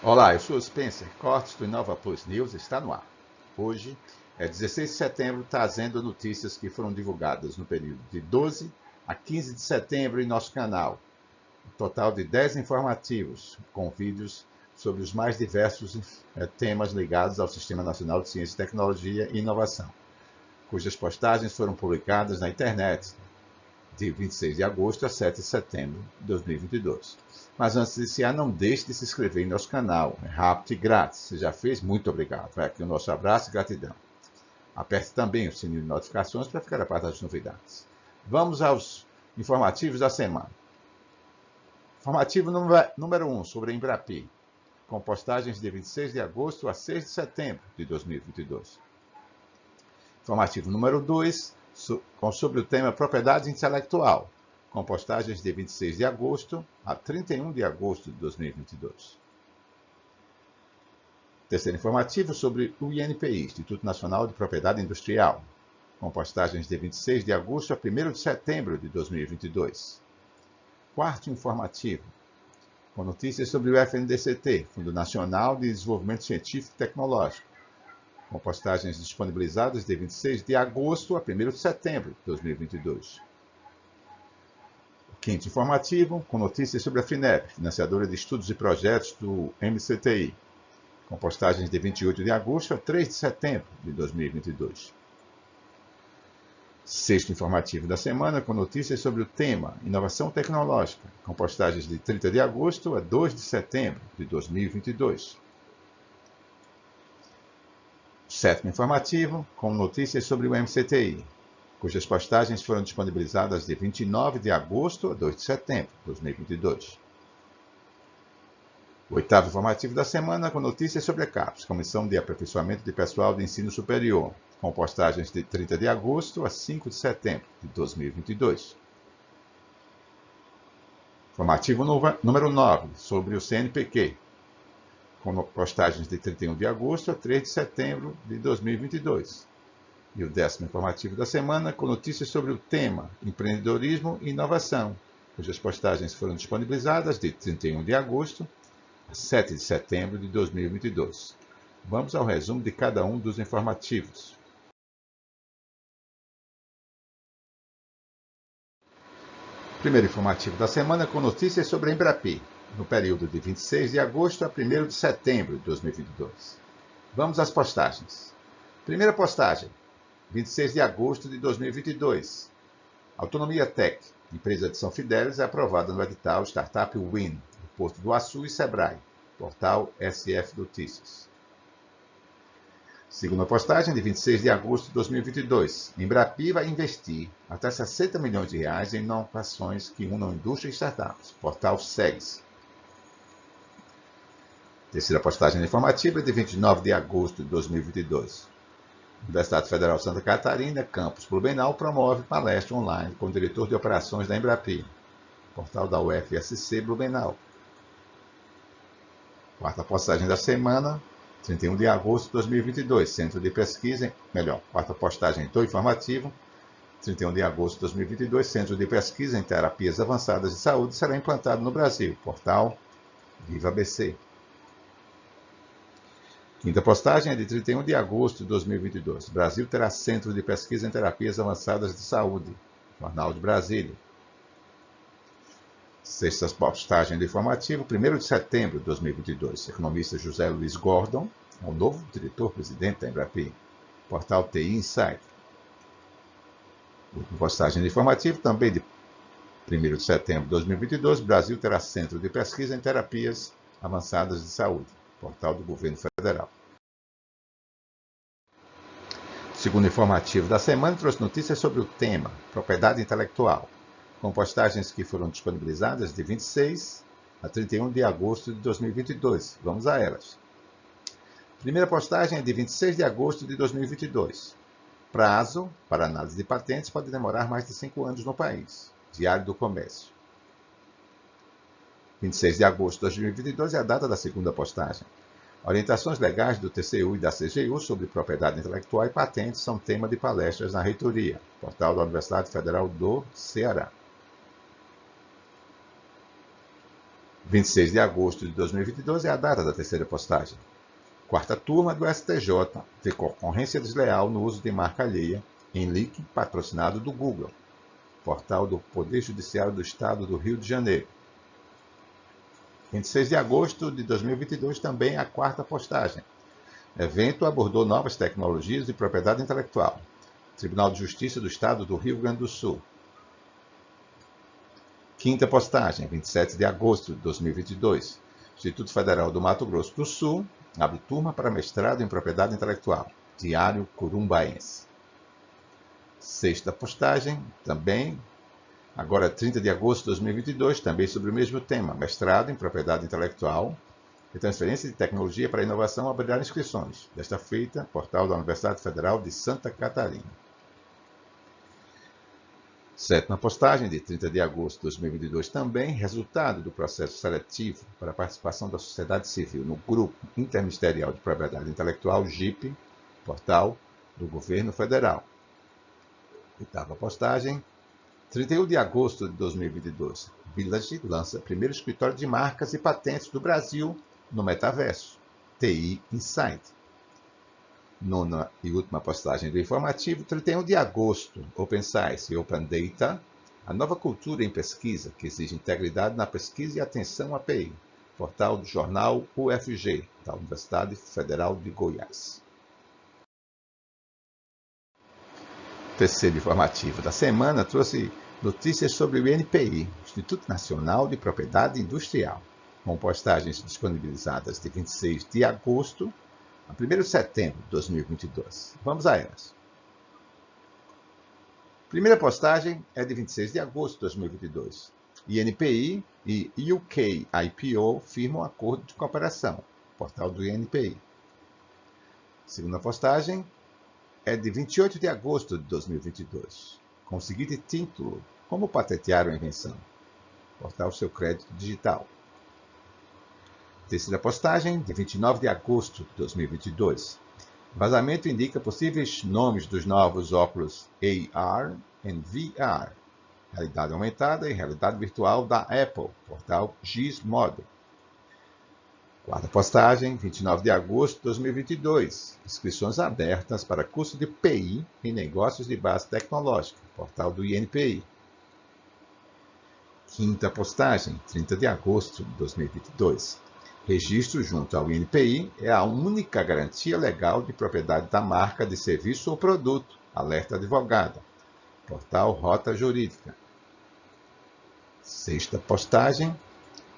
Olá, eu sou o Spencer Cortes do Inova Plus News, está no ar. Hoje é 16 de setembro, trazendo notícias que foram divulgadas no período de 12 a 15 de setembro em nosso canal. Um total de 10 informativos, com vídeos sobre os mais diversos temas ligados ao Sistema Nacional de Ciência, Tecnologia e Inovação, cujas postagens foram publicadas na internet de 26 de agosto a 7 de setembro de 2022. Mas antes de iniciar, não deixe de se inscrever em nosso canal. É rápido e grátis. Se já fez, muito obrigado. Vai aqui o nosso abraço e gratidão. Aperte também o sininho de notificações para ficar a par das novidades. Vamos aos informativos da semana. Informativo número 1 sobre a Embrapi, com postagens de 26 de agosto a 6 de setembro de 2022. Informativo número 2 sobre o tema propriedade intelectual, com postagens de 26 de agosto a 31 de agosto de 2022. Terceiro informativo sobre o INPI, Instituto Nacional de Propriedade Industrial, com postagens de 26 de agosto a 1º de setembro de 2022. Quarto informativo, com notícias sobre o FNDCT, Fundo Nacional de Desenvolvimento Científico e Tecnológico, com postagens disponibilizadas de 26 de agosto a 1º de setembro de 2022. Quinto informativo, com notícias sobre a FINEP, financiadora de estudos e projetos do MCTI, com postagens de 28 de agosto a 3 de setembro de 2022. Sexto informativo da semana, com notícias sobre o tema Inovação Tecnológica, com postagens de 30 de agosto a 2 de setembro de 2022. Sétimo informativo, com notícias sobre o MCTI, cujas postagens foram disponibilizadas de 29 de agosto a 2 de setembro de 2022. Oitavo informativo da semana, com notícias sobre a CAPES, Comissão de Aperfeiçoamento de Pessoal de Ensino Superior, com postagens de 30 de agosto a 5 de setembro de 2022. Informativo número 9, sobre o CNPq, com postagens de 31 de agosto a 3 de setembro de 2022. E o 10º informativo da semana, com notícias sobre o tema Empreendedorismo e Inovação, cujas postagens foram disponibilizadas de 31 de agosto a 7 de setembro de 2022. Vamos ao resumo de cada um dos informativos. Primeiro informativo da semana, com notícias sobre a Embrapi, no período de 26 de agosto a 1º de setembro de 2022. Vamos às postagens. Primeira postagem, 26 de agosto de 2022. Autonomia Tech, empresa de São Fidélis, é aprovada no edital Startup Win, do Porto do Açu e Sebrae, portal SF Notícias. Segunda postagem, de 26 de agosto de 2022. Embrapi vai investir até 60 milhões de reais em inovações que unam indústria e startups, portal SEGS. Terceira postagem informativa, de 29 de agosto de 2022. Universidade Federal de Santa Catarina, Campus Blumenau, promove palestra online com o diretor de operações da Embrapi, portal da UFSC Blumenau. Quarta postagem da semana, 31 de agosto de 2022, Centro de Pesquisa, quarta postagem do informativo, 31 de agosto de 2022, Centro de Pesquisa em Terapias Avançadas de Saúde será implantado no Brasil, portal Viva ABC. Quinta postagem é de 31 de agosto de 2022. Brasil terá Centro de Pesquisa em Terapias Avançadas de Saúde. Jornal de Brasília. Sexta postagem do informativo, 1º de setembro de 2022. Economista José Luiz Gordon é o novo diretor-presidente da Embrapi. Portal TI Insight. Última postagem do informativo, também de 1º de setembro de 2022. Brasil terá Centro de Pesquisa em Terapias Avançadas de Saúde. Portal do Governo Federal. O segundo informativo da semana trouxe notícias sobre o tema propriedade intelectual, com postagens que foram disponibilizadas de 26 a 31 de agosto de 2022. Vamos a elas. Primeira postagem é de 26 de agosto de 2022. Prazo para análise de patentes pode demorar mais de 5 anos no país. Diário do Comércio. 26 de agosto de 2022 é a data da segunda postagem. Orientações legais do TCU e da CGU sobre propriedade intelectual e patentes são tema de palestras na reitoria, portal da Universidade Federal do Ceará. 26 de agosto de 2022 é a data da terceira postagem. Quarta turma do STJ vê concorrência desleal no uso de marca alheia em link patrocinado do Google, portal do Poder Judiciário do Estado do Rio de Janeiro. 26 de agosto de 2022 também a quarta postagem. Evento abordou novas tecnologias de propriedade intelectual. Tribunal de Justiça do Estado do Rio Grande do Sul. Quinta postagem, 27 de agosto de 2022. Instituto Federal do Mato Grosso do Sul abre turma para mestrado em propriedade intelectual. Diário Corumbaense. Sexta postagem, também, agora 30 de agosto de 2022, também sobre o mesmo tema, mestrado em propriedade intelectual e transferência de tecnologia para inovação abrirá inscrições. Desta feita, portal da Universidade Federal de Santa Catarina. Sétima postagem, de 30 de agosto de 2022, também, resultado do processo seletivo para a participação da sociedade civil no Grupo Interministerial de Propriedade Intelectual, GIP, portal do Governo Federal. Oitava postagem, 31 de agosto de 2022, Village lança primeiro escritório de marcas e patentes do Brasil no metaverso, TI Insight. Nona e última postagem do informativo, 31 de agosto, Open Science e Open Data, a nova cultura em pesquisa que exige integridade na pesquisa e atenção à API, portal do jornal UFG, da Universidade Federal de Goiás. O terceiro informativo da semana trouxe notícias sobre o INPI, Instituto Nacional de Propriedade Industrial, com postagens disponibilizadas de 26 de agosto a 1º de setembro de 2022. Vamos a elas. Primeira postagem é de 26 de agosto de 2022. INPI e UK IPO firmam acordo de cooperação. Portal do INPI. Segunda postagem é de 28 de agosto de 2022. Com o seguinte título: Como patentear uma invenção? Portal Seu Crédito Digital. Terceira postagem, de 29 de agosto de 2022. Vazamento indica possíveis nomes dos novos óculos AR e VR, realidade aumentada e realidade virtual da Apple, portal Gizmodo. Quarta postagem, 29 de agosto de 2022. Inscrições abertas para curso de PI em negócios de base tecnológica, portal do INPI. Quinta postagem, 30 de agosto de 2022. Registro junto ao INPI é a única garantia legal de propriedade da marca de serviço ou produto, alerta advogada. Portal Rota Jurídica. Sexta postagem,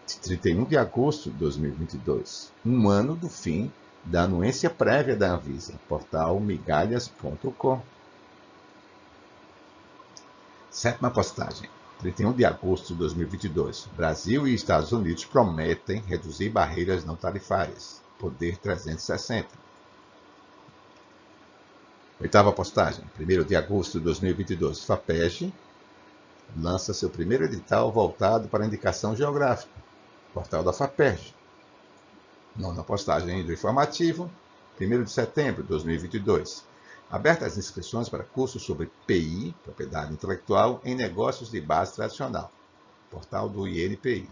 de 31 de agosto de 2022. Um ano do fim da anuência prévia da Anvisa. Portal migalhas.com. Sétima postagem. 31 de agosto de 2022. Brasil e Estados Unidos prometem reduzir barreiras não tarifárias. Poder 360. Oitava postagem. 1º de agosto de 2022. FAPESG lança seu primeiro edital voltado para indicação geográfica. Portal da FAPESG. Nona postagem do informativo. 1º de setembro de 2022. Abertas as inscrições para cursos sobre PI, propriedade intelectual, em negócios de base tradicional. Portal do INPI.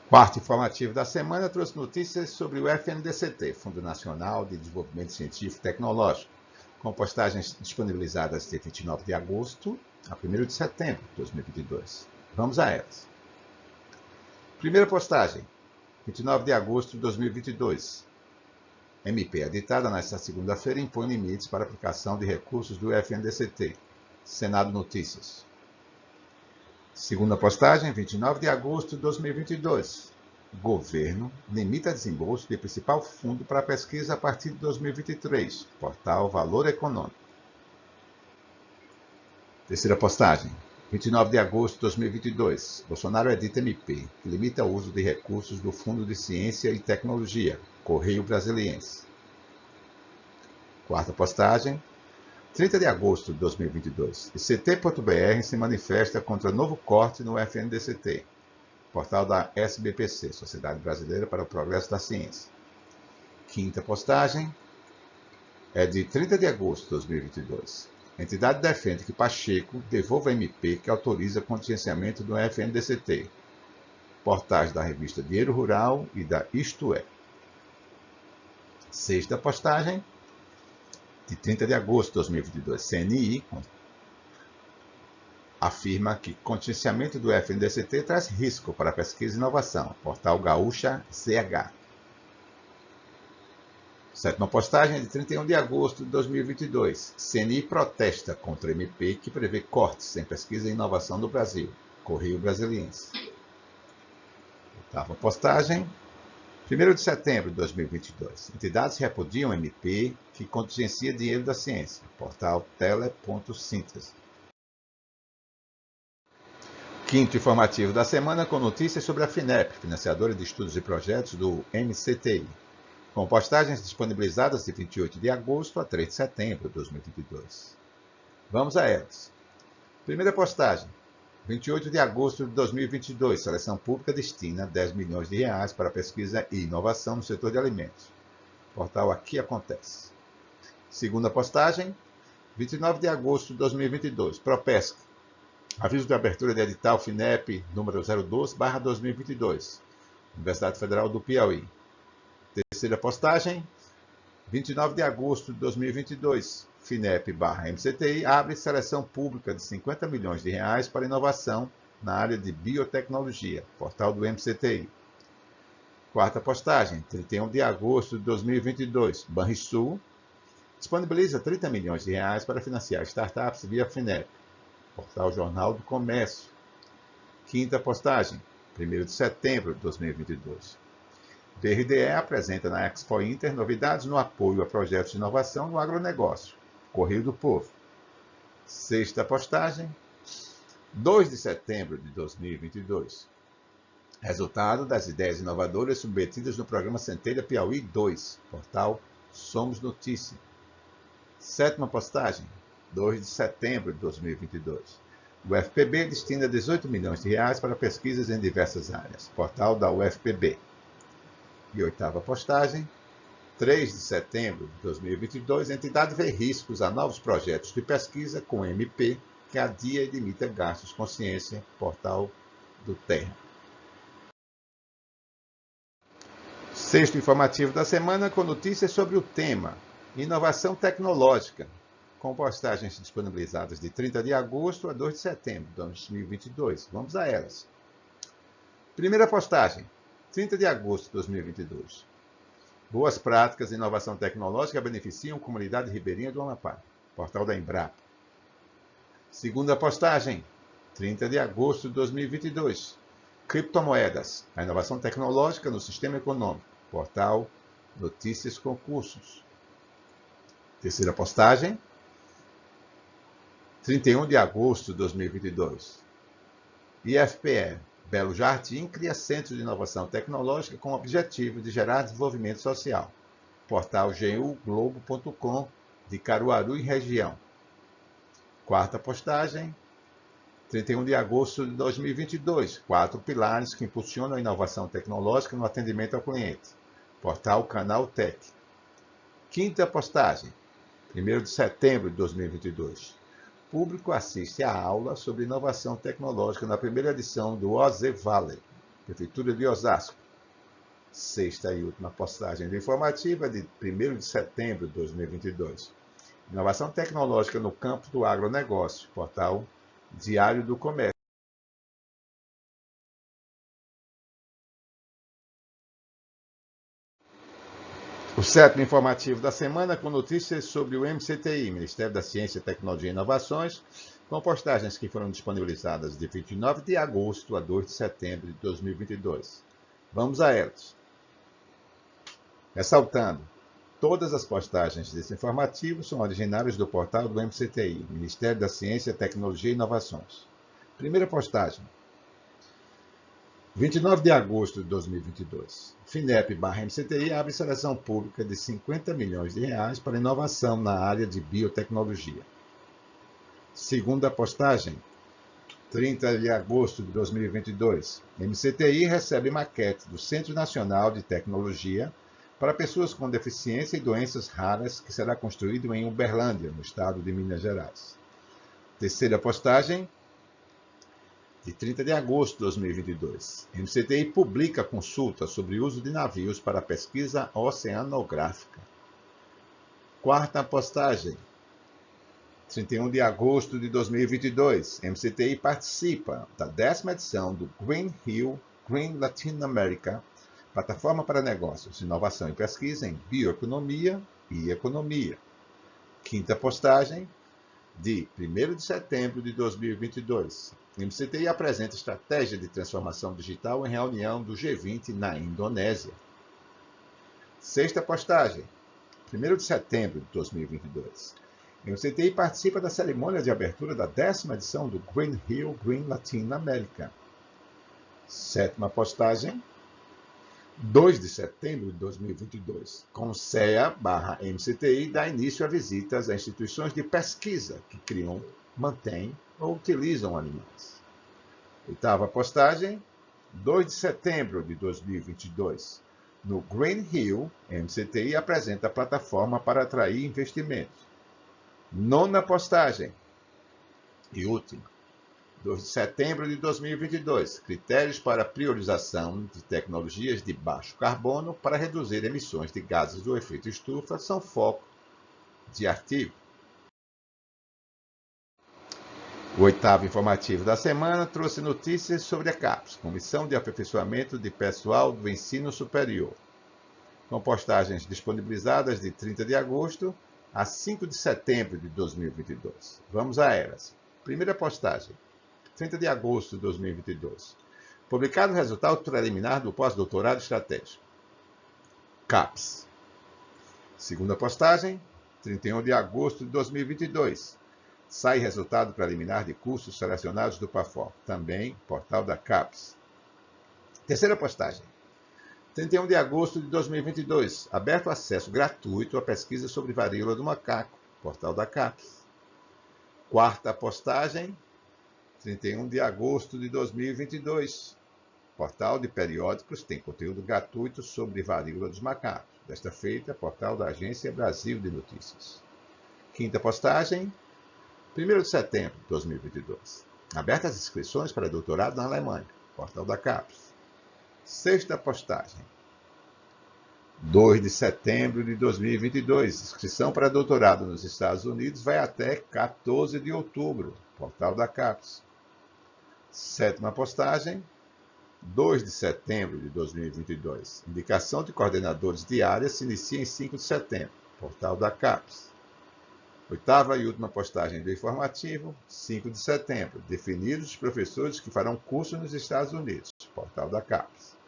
Quarto informativo da semana trouxe notícias sobre o FNDCT, Fundo Nacional de Desenvolvimento Científico e Tecnológico, com postagens disponibilizadas de 29 de agosto a 1º de setembro de 2022. Vamos a elas. Primeira postagem, 29 de agosto de 2022. MP editada nesta segunda-feira impõe limites para aplicação de recursos do FNDCT. Senado Notícias. Segunda postagem, 29 de agosto de 2022. Governo limita desembolso de principal fundo para pesquisa a partir de 2023. Portal Valor Econômico. Terceira postagem, 29 de agosto de 2022. Bolsonaro edita MP, que limita o uso de recursos do Fundo de Ciência e Tecnologia, Correio Brasiliense. Quarta postagem, 30 de agosto de 2022. ICT.br se manifesta contra novo corte no FNDCT. Portal da SBPC, Sociedade Brasileira para o Progresso da Ciência. Quinta postagem é de 30 de agosto de 2022. A entidade defende que Pacheco devolva a MP que autoriza contingenciamento do FNDCT. Portais da revista Dinheiro Rural e da Isto É. Sexta postagem de 30 de agosto de 2022. CNI afirma que contingenciamento do FNDCT traz risco para pesquisa e inovação. Portal Gaúcha CH. Sétima postagem de 31 de agosto de 2022. CNI protesta contra MP que prevê cortes em pesquisa e inovação no Brasil. Correio Brasiliense. Oitava postagem. 1º de setembro de 2022. Entidades repudiam MP que contingencia dinheiro da ciência. Portal Tele.síntese. Quinto informativo da semana com notícias sobre a FINEP, financiadora de estudos e projetos do MCTI, com postagens disponibilizadas de 28 de agosto a 3 de setembro de 2022. Vamos a elas. Primeira postagem. 28 de agosto de 2022, Seleção Pública destina 10 milhões de reais para pesquisa e inovação no setor de alimentos. Portal Aqui Acontece. Segunda postagem, 29 de agosto de 2022, Propesca. Aviso de abertura de edital FINEP número 012/2022, Universidade Federal do Piauí. Terceira postagem, 29 de agosto de 2022, FINEP/MCTI abre seleção pública de 50 milhões de reais para inovação na área de biotecnologia, portal do MCTI. Quarta postagem, 31 de agosto de 2022, Banrisul disponibiliza 30 milhões de reais para financiar startups via FINEP, portal Jornal do Comércio. Quinta postagem, 1º de setembro de 2022. BRDE apresenta na Expo Inter novidades no apoio a projetos de inovação no agronegócio. Correio do Povo. Sexta postagem, 2 de setembro de 2022. Resultado das ideias inovadoras submetidas no programa Centelha Piauí 2, portal Somos Notícia. Sétima postagem, 2 de setembro de 2022. O UFPB destina 18 milhões de reais para pesquisas em diversas áreas. Portal da UFPB. E oitava postagem, 3 de setembro de 2022, a entidade vê riscos a novos projetos de pesquisa com MP que adia e limita gastos com ciência. Portal do Terra. Sexto informativo da semana com notícias sobre o tema Inovação Tecnológica, com postagens disponibilizadas de 30 de agosto a 2 de setembro de 2022. Vamos a elas. Primeira postagem, 30 de agosto de 2022. Boas práticas de inovação tecnológica beneficiam a comunidade ribeirinha do Amapá. Portal da Embrapa. Segunda postagem, 30 de agosto de 2022. Criptomoedas, a inovação tecnológica no sistema econômico. Portal Notícias Concursos. Terceira postagem, 31 de agosto de 2022. IFPE, Belo Jardim, cria Centro de Inovação Tecnológica com o objetivo de gerar desenvolvimento social. Portal guglobo.com de Caruaru e região. Quarta postagem, 31 de agosto de 2022. 4 pilares que impulsionam a inovação tecnológica no atendimento ao cliente. Portal Canal Tech. Quinta postagem, 1º de setembro de 2022. Público assiste à aula sobre inovação tecnológica na primeira edição do OZ Valley, Prefeitura de Osasco. Sexta e última postagem informativa de 1º de setembro de 2022. Inovação tecnológica no campo do agronegócio, portal Diário do Comércio. O sétimo informativo da semana com notícias sobre o MCTI, Ministério da Ciência, Tecnologia e Inovações, com postagens que foram disponibilizadas de 29 de agosto a 2 de setembro de 2022. Vamos a elas. Ressaltando, todas as postagens desse informativo são originárias do portal do MCTI, Ministério da Ciência, Tecnologia e Inovações. Primeira postagem, 29 de agosto de 2022. FINEP/MCTI abre seleção pública de 50 milhões de reais para inovação na área de biotecnologia. Segunda postagem, 30 de agosto de 2022. MCTI recebe maquete do Centro Nacional de Tecnologia para pessoas com deficiência e doenças raras, que será construído em Uberlândia, no estado de Minas Gerais. Terceira postagem, de 30 de agosto de 2022. MCTI publica consulta sobre o uso de navios para pesquisa oceanográfica. Quarta postagem, 31 de agosto de 2022. MCTI participa da 10ª edição do Green Hill Green Latin America, plataforma para negócios, inovação e pesquisa em bioeconomia e economia. Quinta postagem, de 1º de setembro de 2022. MCTI apresenta estratégia de transformação digital em reunião do G20 na Indonésia. Sexta postagem, 1º de setembro de 2022. MCTI participa da cerimônia de abertura da 10ª edição do Green Hill Green Latin America. Sétima postagem, 2 de setembro de 2022. Conceia/MCTI dá início a visitas a instituições de pesquisa que criam, mantêm ou utilizam animais. Oitava postagem, 2 de setembro de 2022. No Green Hill, MCTI apresenta a plataforma para atrair investimentos. Nona postagem e última, 2 de setembro de 2022. Critérios para priorização de tecnologias de baixo carbono para reduzir emissões de gases do efeito estufa são foco de artigo. O oitavo informativo da semana trouxe notícias sobre a CAPES, Comissão de Aperfeiçoamento de Pessoal do Ensino Superior, com postagens disponibilizadas de 30 de agosto a 5 de setembro de 2022. Vamos a elas. Primeira postagem, 30 de agosto de 2022. Publicado o resultado preliminar do pós-doutorado estratégico. CAPES. Segunda postagem, 31 de agosto de 2022. Sai resultado preliminar de cursos selecionados do PAFOR. Também, portal da CAPES. Terceira postagem, 31 de agosto de 2022. Aberto acesso gratuito à pesquisa sobre varíola do macaco. Portal da CAPES. Quarta postagem, 31 de agosto de 2022. Portal de periódicos tem conteúdo gratuito sobre varíola dos macacos. Desta feita, portal da Agência Brasil de Notícias. Quinta postagem, 1º de setembro de 2022. Abertas as inscrições para doutorado na Alemanha. Portal da CAPES. Sexta postagem, 2 de setembro de 2022. Inscrição para doutorado nos Estados Unidos vai até 14 de outubro. Portal da CAPES. Sétima postagem, 2 de setembro de 2022. Indicação de coordenadores de área se inicia em 5 de setembro. Portal da CAPES. Oitava e última postagem do informativo, 5 de setembro. Definidos os professores que farão curso nos Estados Unidos. Portal da CAPES.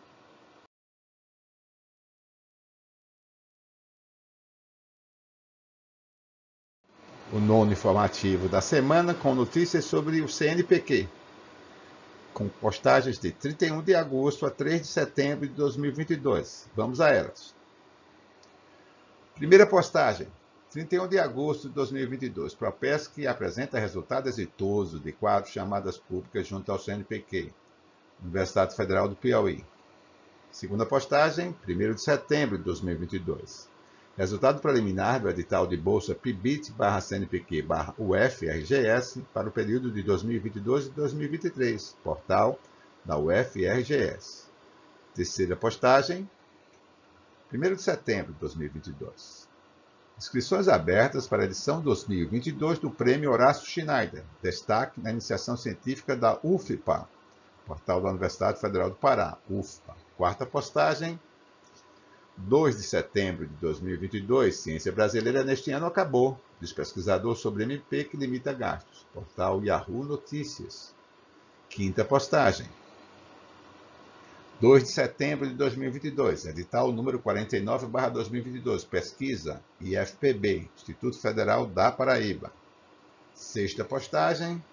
O nono informativo da semana com notícias sobre o CNPq, com postagens de 31 de agosto a 3 de setembro de 2022. Vamos a elas. Primeira postagem, 31 de agosto de 2022. Propesc apresenta resultado exitoso de 4 chamadas públicas junto ao CNPq, Universidade Federal do Piauí. Segunda postagem, 1º de setembro de 2022. Resultado preliminar do edital de bolsa PIBIT/CNPq/UFRGS para o período de 2022 e 2023. Portal da UFRGS. Terceira postagem, 1º de setembro de 2022. Inscrições abertas para a edição 2022 do Prêmio Horácio Schneider. Destaque na iniciação científica da UFPA. Portal da Universidade Federal do Pará, UFPA. Quarta postagem, 2 de setembro de 2022, Ciência Brasileira neste ano acabou, diz pesquisador sobre MP que limita gastos. Portal Yahoo Notícias. Quinta postagem, 2 de setembro de 2022, edital número 49/2022, pesquisa IFPB, Instituto Federal da Paraíba. Sexta postagem,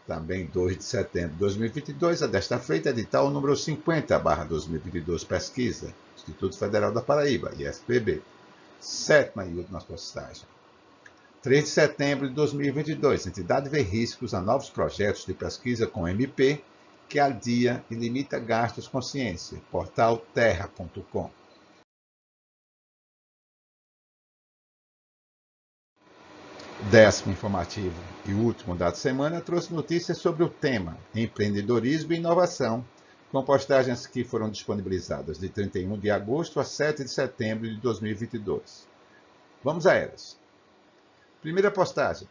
também 2 de setembro de 2022, a desta feita, edital número 50/2022, pesquisa, Instituto Federal da Paraíba, IFPB. Sétima e última postagem, 3 de setembro de 2022, entidade vê riscos a novos projetos de pesquisa com MP que adia e limita gastos com ciência, portal terra.com. décimo informativo e último da semana trouxe notícias sobre o tema empreendedorismo e inovação, com postagens que foram disponibilizadas de 31 de agosto a 7 de setembro de 2022. Vamos a elas. Primeira postagem.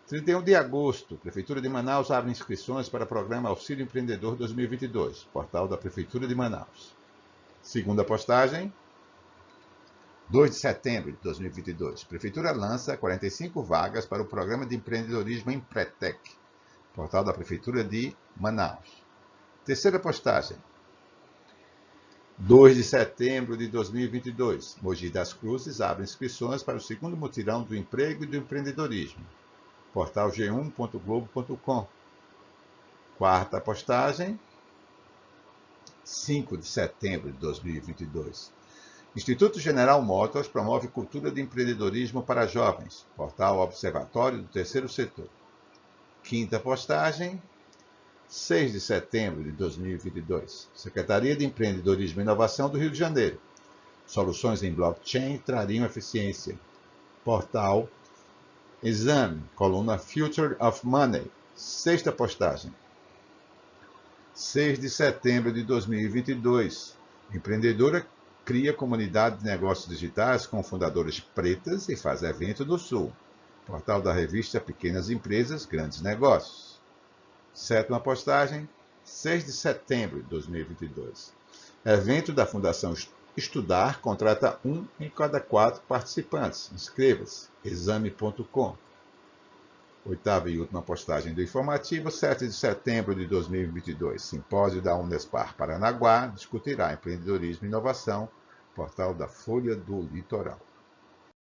31 de agosto, Prefeitura de Manaus abre inscrições para o programa Auxílio Empreendedor 2022, portal da Prefeitura de Manaus. Segunda postagem. 2 de setembro de 2022, Prefeitura lança 45 vagas para o Programa de Empreendedorismo Empretec, portal da Prefeitura de Manaus. Terceira postagem. 2 de setembro de 2022, Mogi das Cruzes abre inscrições para o segundo mutirão do emprego e do empreendedorismo, portal g1.globo.com. Quarta postagem. 5 de setembro de 2022. Instituto General Motors promove cultura de empreendedorismo para jovens. Portal Observatório do Terceiro Setor. Quinta postagem. 6 de setembro de 2022. Secretaria de Empreendedorismo e Inovação do Rio de Janeiro. Soluções em blockchain trariam eficiência. Portal Exame, coluna Future of Money. Sexta postagem. 6 de setembro de 2022. Empreendedora cria comunidade de negócios digitais com fundadoras pretas e faz evento no Sul. Portal da revista Pequenas Empresas, Grandes Negócios. Sétima postagem, 6 de setembro de 2022. Evento da Fundação Estudar contrata 1 em cada 4 participantes. Inscreva-se, exame.com. Oitava e última postagem do informativo, 7 de setembro de 2022. Simpósio da Unespar Paranaguá discutirá empreendedorismo e inovação, portal da Folha do Litoral.